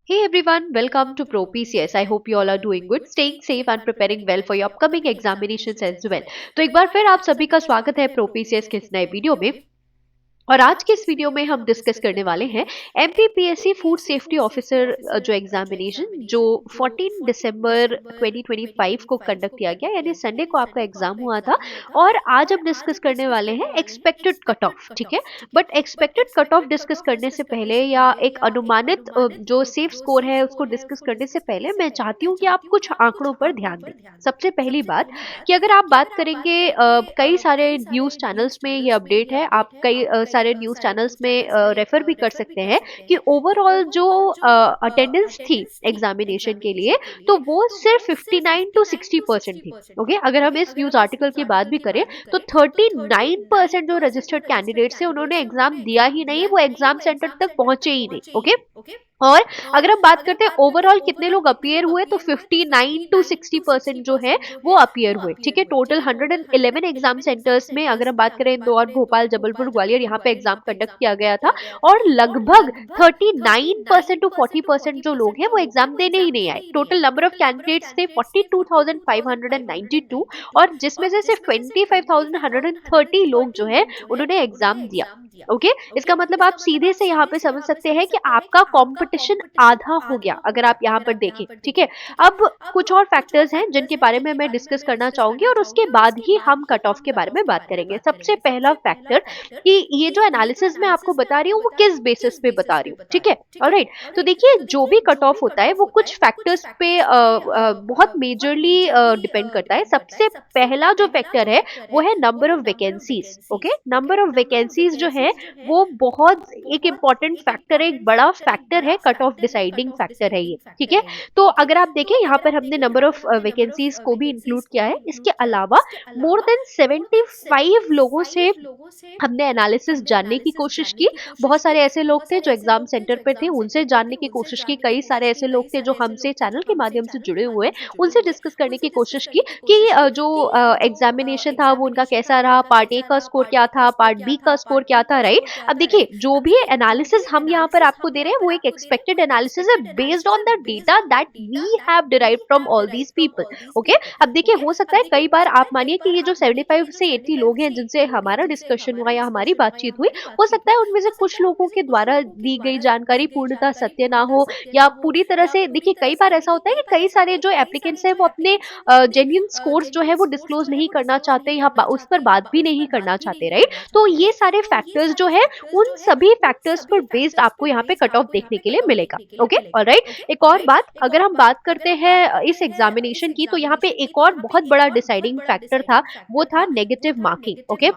Hey everyone, welcome to Pro PCS. I hope you all are doing good, staying safe and preparing well for your upcoming examinations as well. तो एक बार फिर आप सभी का स्वागत है प्रो पीसीएस के इस नए वीडियो में। और आज के इस वीडियो में हम डिस्कस करने वाले हैं एमपीपीएससी फूड सेफ्टी ऑफिसर जो एग्जामिनेशन जो 14 दिसंबर 2025 को कंडक्ट किया गया, यानी संडे को आपका एग्जाम हुआ था। और आज हम डिस्कस करने वाले हैं एक्सपेक्टेड कट ऑफ, ठीक है। But expected cut off discuss करने से पहले या एक अनुमानित जो सेफ स्कोर है उसको डिस्कस करने से पहले मैं चाहती हूँ कि आप कुछ आंकड़ों पर ध्यान दें। सबसे पहली बात कि अगर आप बात करेंगे कई सारे न्यूज़ चैनल्स में ये अपडेट है, आप कई सारे न्यूज़ चैनल्स में रेफर भी कर सकते हैं कि ओवरऑल जो अटेंडेंस थी एग्जामिनेशन के लिए तो वो सिर्फ 59 टू 60% थी। ओके, अगर हम इस न्यूज़ आर्टिकल की बात भी करें तो 39% जो रजिस्टर्ड कैंडिडेट्स थे उन्होंने एग्जाम दिया ही नहीं, वो एग्जाम सेंटर तक पहुंचे ही नहीं। ओके, और अगर हम बात करते हैं ओवरऑल कितने लोग अपीयर हुए तो 59 टू 60% जो है वो अपीयर हुए, ठीक है। टोटल 111 एग्जाम सेंटर्स में अगर हम बात करें इंदौर, भोपाल, जबलपुर, ग्वालियर, यहाँ पे एग्जाम कंडक्ट किया गया था। और लगभग 39% टू 40% जो लोग हैं वो एग्जाम देने ही नहीं आए। टोटल नंबर ऑफ कैंडिडेट्स थे 42,592 और जिसमें से सिर्फ 25,130 लोग जो है उन्होंने एग्जाम दिया। ओके, इसका मतलब आप सीधे से यहाँ पे समझ सकते हैं कि आपका कंपटीशन आधा हो गया अगर आप यहाँ पर देखें, ठीक है। अब कुछ और फैक्टर्स हैं जिनके बारे में मैं डिस्कस करना चाहूंगी और उसके बाद ही हम कट ऑफ के बारे में बात करेंगे। सबसे पहला फैक्टर कि ये जो एनालिसिस मैं आपको बता रही हूँ वो किस बेसिस पे बता रही हूँ, ठीक है। ऑलराइट, तो देखिए जो भी कट ऑफ होता है वो कुछ फैक्टर्स पे बहुत मेजरली डिपेंड करता है। सबसे पहला जो फैक्टर है वो है number of vacancies. Okay, number of vacancies जो है वो बहुत एक इम्पॉर्टेंट फैक्टर है, एक बड़ा फैक्टर है, कट ऑफ डिसाइडिंग फैक्टर है ये, ठीक है। तो अगर आप देखें यहाँ पर हमने नंबर ऑफ वैकेंसीज को भी इंक्लूड किया है। इसके अलावा मोर देन 75 लोगों से हमने एनालिसिस जानने की कोशिश की। बहुत सारे ऐसे लोग थे जो एग्जाम सेंटर पर थे, उनसे जानने की कोशिश की। कई सारे ऐसे लोग थे जो हमसे चैनल के माध्यम से जुड़े हुए, उनसे डिस्कस करने की कोशिश की कि जो एग्जामिनेशन था वो उनका कैसा रहा, पार्ट ए का स्कोर क्या था, पार्ट बी का स्कोर क्या था, राइट। अब देखिए जो भी एनालिसिस हम यहाँ पर आपको दे रहे हैं वो एक एक्सपेक्टेड एनालिसिस है based on the data that we have derived from all these people. Okay, अब देखिए हो सकता है कई बार आप मानिए कि ये जो 75 से 80 लोग हैं जिनसे हमारा डिस्कशन हुआ या हमारी बातचीत हुई, हो सकता है उनमें से कुछ लोगों के द्वारा दी गई जानकारी पूर्णतः सत्य ना हो या पूरी तरह से। देखिए कई बार ऐसा होता है कि कई सारे जो एप्लीकेंट्स हैं वो अपने जेन्युइन स्कोर्स जो है वो डिस्क्लोज नहीं करना चाहते या उस पर बात भी नहीं करना चाहते, राइट। तो ये सारे फैक्टर्स जो है उन सभी फैक्टर्स पर बेस्ड आपको यहाँ पे कट ऑफ देखने के लिए मिलेगा। Okay, alright. एक और बात, अगर हम बात करते हैं इस एग्जामिनेशन की तो यहाँ पे एक और बहुत बड़ा डिसाइडिंग फैक्टर था, वो था नेगेटिव मार्किंग। ओके,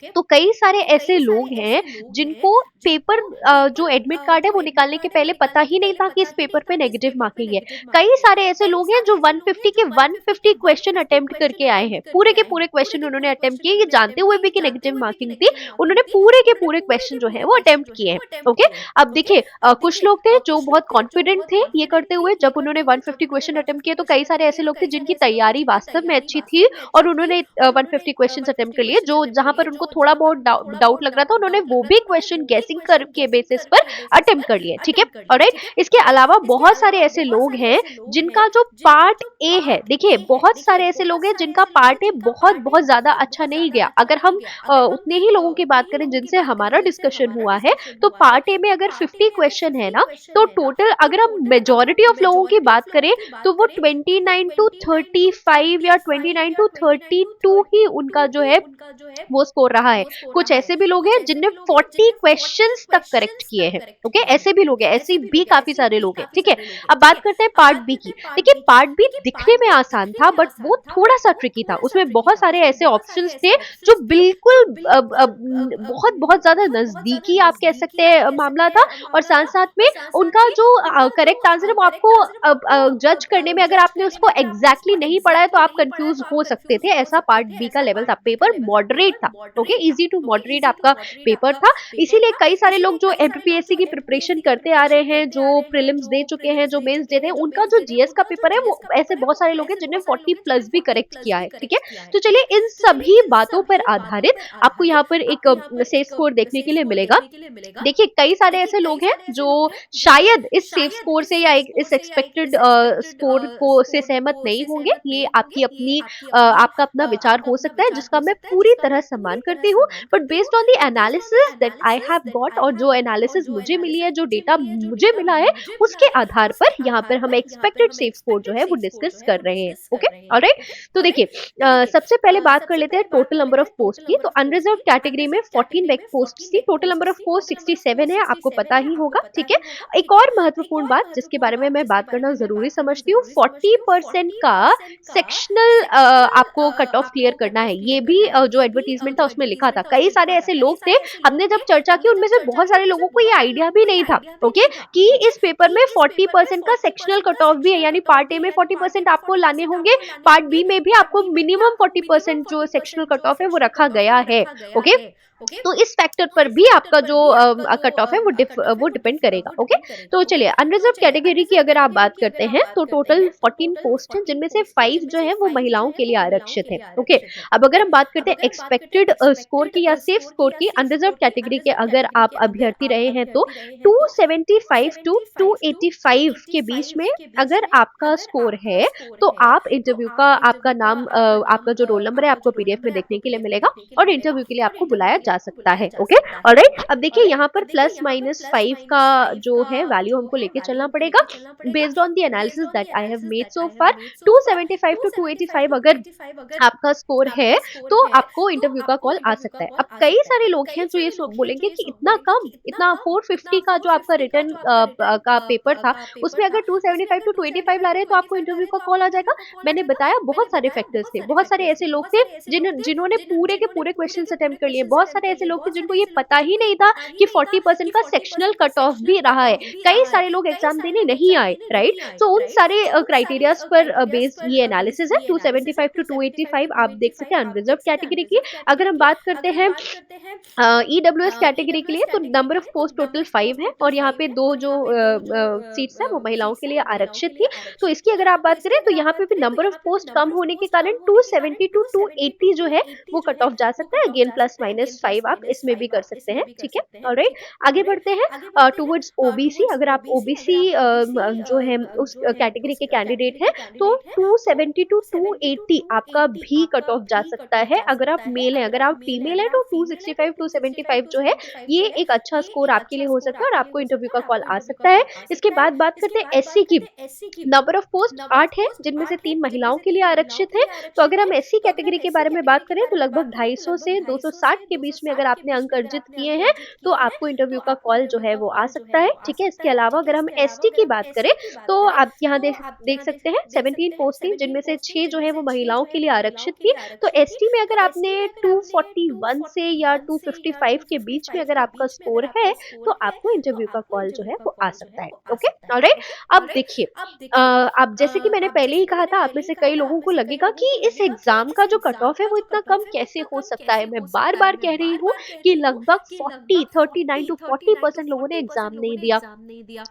तो कई सारे ऐसे लोग हैं जिनको पेपर जो एडमिट कार्ड है वो निकालने के पहले पता ही नहीं था कि इस पेपर पे नेगेटिव मार्किंग है। कई सारे ऐसे लोग हैं जो 150 के 150 क्वेश्चन अटेम्प्ट करके आए हैं, पूरे के पूरे क्वेश्चन उन्होंने अटेम्प्ट किए, ये जानते हुए भी कि नेगेटिव मार्किंग थी, उन्होंने पूरे के पूरे क्वेश्चन जो है वो अटेम्प्ट किए हैं। ओके, अब देखिए कुछ लोग थे जो बहुत कॉन्फिडेंट थे ये करते हुए, जब उन्होंने 150 क्वेश्चन अटेम्प्ट किए तो कई सारे ऐसे लोग थे जिनकी तैयारी वास्तव में अच्छी थी और उन्होंने 150 क्वेश्चन अटेम्प्ट कर लिए। जो जहां पर उनको थोड़ा बहुत डाउट लग रहा था उन्होंने वो भी क्वेश्चन गेसिंग के बेसिस पर अटेम्प्ट कर लिए, ठीक है। ऑलराइट, इसके अलावा बहुत सारे ऐसे लोग हैं जिनका जो पार्ट ए है, देखिए बहुत सारे ऐसे लोग हैं जिनका पार्ट ए बहुत बहुत ज्यादा अच्छा नहीं गया। अगर हम उतने ही लोगों की बात करें जिनसे हमारा डिस्कशन हुआ है तो पार्ट ए में अगर 50 क्वेश्चन है ना, तो टोटल अगर हम मेजॉरिटी ऑफ लोगों की बात करें तो वो 29 टू 35 या 29 टू 32 ही उनका जो है वो स्कोर रहा है। कुछ ऐसे भी लोग हैं जिनने 40 क्वेश्चंस तक करेक्ट किए हैं। ओके, ऐसे भी लोग हैं, ऐसे भी काफी सारे लोग हैं, ठीक है। अब बात करते हैं पार्ट बी की। देखिए पार्ट बी दिखने में आसान था बट वो थोड़ा सा ट्रिकी था। उसमें बहुत सारे ऐसे ऑप्शंस थे जो बिल्कुल बहुत बहुत ज्यादा नजदीकी आप कह सकते हैं मामला था, और साथ साथ में उनका जो करेक्ट आंसर है वो आपको जज करने में अगर आपने उसको एग्जैक्टली नहीं पढ़ा है तो आप कंफ्यूज हो सकते थे। ऐसा पार्ट बी का लेवल था। पेपर मॉडरेट था, ओके, इजी टू मॉडरेट आपका पेपर था। इसीलिए कई सारे लोग जो एमपीपीएससी की प्रिपरेशन करते आ रहे हैं, जो प्रीलिम्स दे चुके हैं, जो मेंस दे रहे हैं, उनका जो जीएस का पेपर है वो ऐसे बहुत सारे लोग हैं जिन्होंने 40 प्लस भी करेक्ट किया है, ठीक है। तो चलिए इन सभी बातों पर आधारित आपको यहाँ पर एक सेफ स्कोर देखने के लिए मिलेगा। देखिए कई सारे ऐसे लोग हैं जो शायद इस सेफ स्कोर से या इस एक्सपेक्टेड स्कोर को से सहमत नहीं होंगे। ये आपकी अपनी आपका अपना विचार हो सकता है जिसका मैं पूरी तरह सम्मान करती हूँ। But based on the analysis that I have got, और जो एनालिसिस मुझे मिली है, जो डेटा मुझे मिला है, उसके आधार पर यहाँ पर हम एक्सपेक्टेड सेफ स्कोर जो है वो डिस्कस कर रहे हैं। Okay, alright. तो देखिए सबसे पहले बात कर लेते हैं टोटल नंबर ऑफ पोस्ट की। तो अनरिजर्व कैटेगरी में 14 वैक पोस्ट थी, टोटल नंबर ऑफ पोस्ट 67 है, आपको पता ही होगा, ठीक है। एक और महत्वपूर्ण बात जिसके बारे में मैं बात करना जरूरी समझती हूँ, 40% का सेक्शनल आपको कट ऑफ क्लियर करना है। ये भी जो एडवर्टीजमेंट था उसमें लिखा था। कई सारे ऐसे लोग थे, हमने जब चर्चा की उनमें से बहुत सारे लोगों को ये आइडिया भी नहीं था, ओके, कि इस पेपर में 40% का सेक्शनल कट ऑफ भी है, यानी पार्ट ए में 40% आपको लाने होंगे, पार्ट बी में भी आपको मिनिमम 40% जो सेक्शनल कट ऑफ है वो रखा गया है। ओके, तो इस फैक्टर पर भी आपका जो कट ऑफ है वो डिपेंड करेगा। ओके, तो चलिए अनरिजर्व कैटेगरी की अगर आप बात करते हैं तो टोटल 14 पोस्ट हैं, जिनमें से 5 जो है वो महिलाओं के लिए आरक्षित है। ओके, अब अगर हम बात करते हैं एक्सपेक्टेड स्कोर की या सेफ स्कोर की, अनरिजर्व कैटेगरी के अगर आप अभ्यर्थी रहे हैं तो 275 टू 285 के बीच में अगर आपका स्कोर है तो आप इंटरव्यू का आपका नाम आपका जो रोल नंबर है आपको पीडीएफ में देखने के लिए मिलेगा और इंटरव्यू के लिए आपको बुलाया जा सकता है। Okay, alright. अब देखिए यहाँ पर +-5 का जो है वैल्यू हमको लेके चलना पड़ेगा based on the analysis that I have made so far. 275 to 285 अगर आपका स्कोर है तो आपको इंटरव्यू का कॉल आ सकता है। अब कई सारे लोग हैं जो ये बोलेंगे कि इतना कम, इतना 450 का जो आपका रिटर्न का पेपर था उसमें अगर 275 टू 285 ला रहे हैं तो आपको इंटरव्यू का कॉल आ जाएगा। मैंने बताया बहुत सारे फैक्टर्स थे, बहुत सारे ऐसे लोग थे जिन्होंने पूरे के पूरे क्वेश्चन अटेम्प्ट कर लिए, बहुत सारे ऐसे लोग थे जिनको ये पता ही नहीं था कि 40% का सेक्शनल कट ऑफ भी रहा है, कई सारे लोग एग्जाम देने नहीं आए, राइट। तो उन सारे क्राइटेरियाज पर बेस्ड ये एनालिसिस है। 275 टू 285 आप देख सकते हैं अनरिजर्व कैटेगरी की। अगर हम बात करते हैं ईडब्ल्यूएस कैटेगरी के लिए तो नंबर ऑफ पोस्ट टोटल 5 है और यहाँ पे 2 जो सीट्स है वो महिलाओं के लिए आरक्षित थी। तो इसकी अगर आप बात करें तो यहाँ पे भी नंबर ऑफ पोस्ट कम होने के कारण 270 टू 280 जो है वो कट ऑफ जा सकता है। अगेन +-5 आप इसमें भी कर सकते हैं, ठीक है। ऑलराइट, आगे बढ़ते हैं टुवर्ड्स ओबीसी। अगर आप ओबीसी जो है उस कैटेगरी के कैंडिडेट हैं तो 270 टू 280 आपका भी कट ऑफ जा सकता है अगर आप मेल हैं। अगर आप फीमेल हैं तो 265 टू 75 जो है ये एक अच्छा स्कोर आपके लिए हो सकता है और आपको इंटरव्यू का कॉल आ सकता है। इसके बाद बात करते हैं एससी की। नंबर ऑफ पोस्ट 8 है जिनमें से 3 महिलाओं के लिए आरक्षित है। तो अगर हम एससी कैटेगरी के बारे में बात करें तो लगभग 250 से 260 के बीच में अगर आपने अंक अर्जित किए हैं तो आपको इंटरव्यू का कॉल जो है वो आ सकता है, ठीक है। इसके अलावा अगर हम एसटी की बात करें तो आप यहाँ देख सकते हैं 17 पोस्ट थी जिनमें से 6 जो है वो महिलाओं के लिए आरक्षित थी। तो एसटी में अगर आपने 241 से या 255 के बीच में अगर आपका स्कोर है तो आपको इंटरव्यू का कॉल जो है वो आ सकता है। Okay, alright. अब देखिए अब जैसे कि मैंने पहले ही कहा था, आप में से कई लोगों को लगेगा कि इस एग्जाम का जो कट ऑफ है वो इतना कम कैसे हो सकता है। मैं बार बार कह रही हूँ कि लगभग 39 टू 40% लोगों ने एग्जाम नहीं दिया।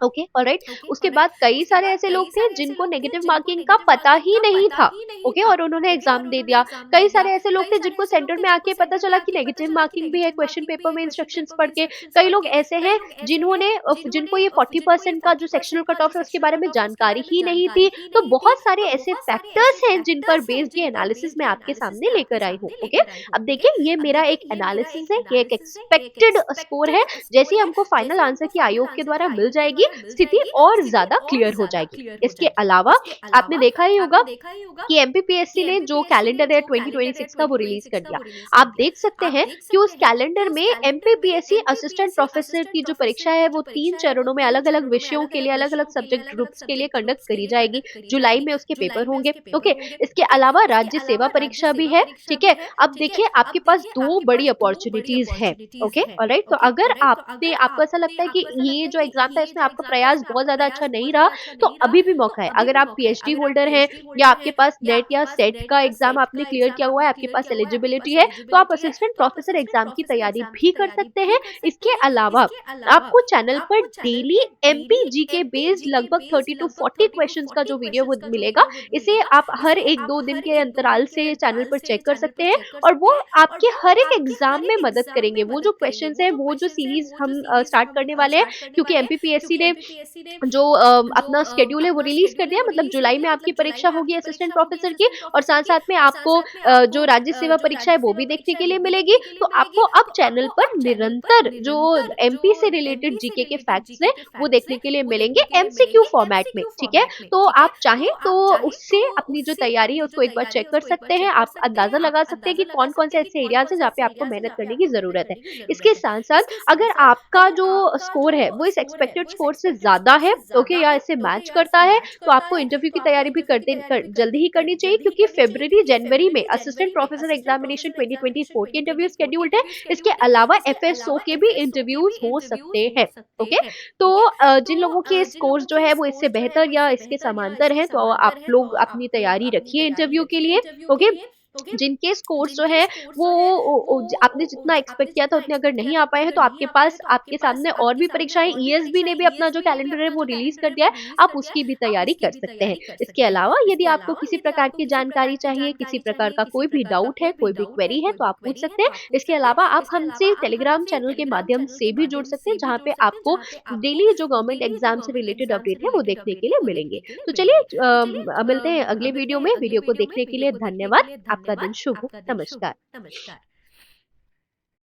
Okay, alright. उसके बाद कई सारे ऐसे लोग थे जिनको नेगेटिव मार्किंग का पता ही नहीं था, ओके, और उन्होंने एग्जाम दे दिया। कई सारे ऐसे लोग थे जिनको सेंटर में आके पता चला कि नेगेटिव मार्किंग भी है क्वेश्चन पेपर में इंस्ट्रक्शंस पढ़ के। कई लोग ऐसे हैं जिनको ये 40% का जो सेक्शनल कट ऑफ है उसके बारे में जानकारी ही नहीं थी। तो बहुत सारे ऐसे फैक्टर्स हैं जिन पर बेस्ड ये एनालिसिस मैं आपके सामने लेकर आई हूँ। ओके, अब देखिए ये मेरा एक एनालिसिस है, ये एक एक्सपेक्टेड स्कोर है। जैसे ही हमको फाइनल आंसर की आयोग के द्वारा मिल जाएगी स्थिति और ज्यादा क्लियर हो जाएगी। इसके अलावा आपने देखा ही होगा कि एमपीपीएससी ने जो कैलेंडर है 2026 का वो रिलीज कर दिया। आप देख सकते हैं कि उस कैलेंडर में एमपीपीएससी असिस्टेंट प्रोफेसर की जो परीक्षा है वो 3 चरणों में अलग अलग विषयों के लिए अलग अलग सब्जेक्ट ग्रुप्स के लिए कंडक्ट करी जाएगी। जुलाई में उसके पेपर होंगे। ओके, इसके अलावा राज्य सेवा परीक्षा भी है, ठीक है। अब देखिए आपके पास 2 बड़ी अपॉर्चुनिटीज है। Okay, alright. तो अगर आपको ऐसा लगता है कि ये जो एग्जाम था इसमें आपका प्रयास बहुत ज्यादा अच्छा नहीं रहा तो अभी भी मौका है। अगर आप पीएचडी होल्डर हैं या आपके पास नेट या सेट का एग्जाम आपने क्लियर किया हुआ है, आपके पास एलिजिबिलिटी है, तो आप असिस्टेंट प्रोफेसर एग्जाम की तैयारी भी कर सकते हैं। इसके अलावा आपको चैनल पर डेली एमपीजी के बेस्ड लगभग 30 टू 40 क्वेश्चंस का जो वीडियो वो मिलेगा, इसे आप हर 1-2 दिन के अंतराल से चैनल पर चेक कर सकते हैं और वो आपके हर एक एग्जाम में मदद मदद करेंगे। वो जो क्वेश्चंस है, वो जो सीरीज हम स्टार्ट करने वाले हैं, क्योंकि एमपीपीएससी ने जो अपना शेड्यूल है वो रिलीज कर दिया, मतलब जुलाई में आपकी परीक्षा होगी असिस्टेंट प्रोफेसर की, और साथ साथ में आपको जो राज्य सेवा परीक्षा है वो भी देखने के लिए मिलेगी। तो आपको अब चैनल पर निरंतर जो एमपी से रिलेटेड जीके के फैक्ट्स हैं वो देखने के लिए मिलेंगे एमसीक्यू फॉर्मेट में, ठीक है। तो आप चाहें तो उससे अपनी जो तैयारी है उसको एक बार चेक कर सकते हैं। आप अंदाजा लगा सकते हैं कि कौन कौन से ऐसे एरियाज हैं जहाँ पे आपको मेहनत करने की जरूरत है। इसके साथ साथ अगर आपका जो स्कोर है वो इस एक्सपेक्टेड स्कोर से ज्यादा है, ओके, या इससे मैच करता है, तो आपको इंटरव्यू की तैयारी भी जल्दी ही करनी चाहिए, क्योंकि फरवरी जनवरी में असिस्टेंट प्रोफेसर एग्जामिनेशन 2024 के इंटरव्यू शेड्यूल्ड है। इसके अलावा एफएसओ के भी इंटरव्यूज हो सकते हैं, ओके। तो जिन लोगों के स्कोर्स जो है वो इससे बेहतर या इसके समांतर हैं, तो आप लोग अपनी तैयारी रखिए इंटरव्यू के लिए, ओके। जिनके स्कोर्स जो है वो आपने जितना एक्सपेक्ट किया था उतने अगर नहीं आ पाए हैं, तो आपके पास आपके सामने और भी परीक्षाएं, ईएसबी ने भी अपना जो कैलेंडर है वो रिलीज कर दिया है, आप उसकी भी तैयारी कर सकते हैं। इसके अलावा यदि आपको किसी प्रकार की जानकारी चाहिए, किसी प्रकार का कोई भी डाउट है, कोई भी क्वेरी है, तो आप पूछ सकते हैं। इसके अलावा आप हमसे टेलीग्राम चैनल के माध्यम से भी जुड़ सकते हैं, जहाँ पे आपको डेली जो गवर्नमेंट एग्जाम से रिलेटेड अपडेट है वो देखने के लिए मिलेंगे। तो चलिए मिलते हैं अगले वीडियो में। वीडियो को देखने के लिए धन्यवाद। आपका दिन शुभ हो। नमस्कार।